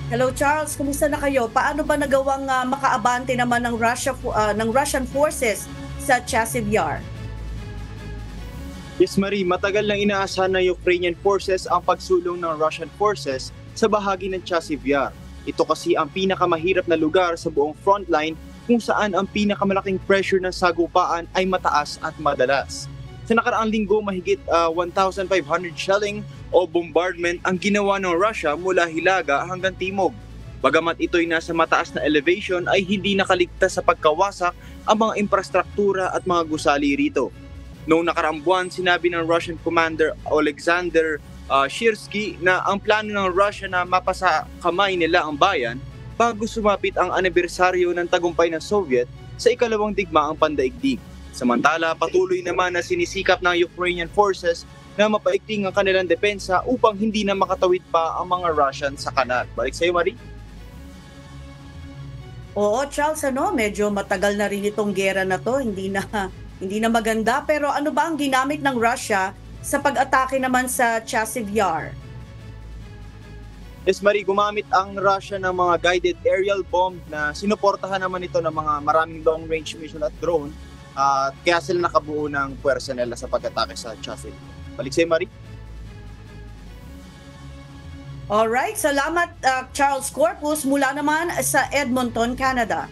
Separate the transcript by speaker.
Speaker 1: Hello Charles, kumusta na kayo? Paano ba nagawang makaabante naman ng ng Russian forces sa Chasiv Yar?
Speaker 2: Yes, Marie, matagal nang inaasahan ng Ukrainian forces ang pagsulong ng Russian forces sa bahagi ng Chasiv Yar. Ito kasi ang pinakamahirap na lugar sa buong frontline kung saan ang pinakamalaking pressure ng sagupaan ay mataas at madalas. Sa nakaraang linggo, mahigit 1,500 shelling o bombardment ang ginawa ng Russia mula Hilaga hanggang Timog. Bagamat ito'y nasa mataas na elevation ay hindi nakaligtas sa pagkawasak ang mga infrastruktura at mga gusali rito. Noong nakaraang buwan, sinabi ng Russian Commander Alexander Shirsky na ang plano ng Russia na mapasa kamay nila ang bayan bago sumapit ang anibersaryo ng tagumpay ng Soviet sa ikalawang digmaang pandaigdig. Samantala, patuloy naman na sinisikap ng Ukrainian forces na mapaigting ang kanilang depensa upang hindi na makatawid pa ang mga Russian sa kanal. Balik sa iyo, Marie.
Speaker 1: Oo, Charles, medyo matagal na rin itong gera na to, hindi na maganda. Pero ano ba ang ginamit ng Russia sa pag-atake naman sa Chasiv Yar?
Speaker 2: Yes, Marie, gumamit ang Russia ng mga guided aerial bomb na sinuportahan naman ito ng mga maraming long-range mission at drone. Kaya sila nakabuo ng puwersa nila sa pag-atake sa Chasiv. Balik sa iyo, Marie.
Speaker 1: Alright, salamat Charles Corpus mula naman sa Edmonton, Canada.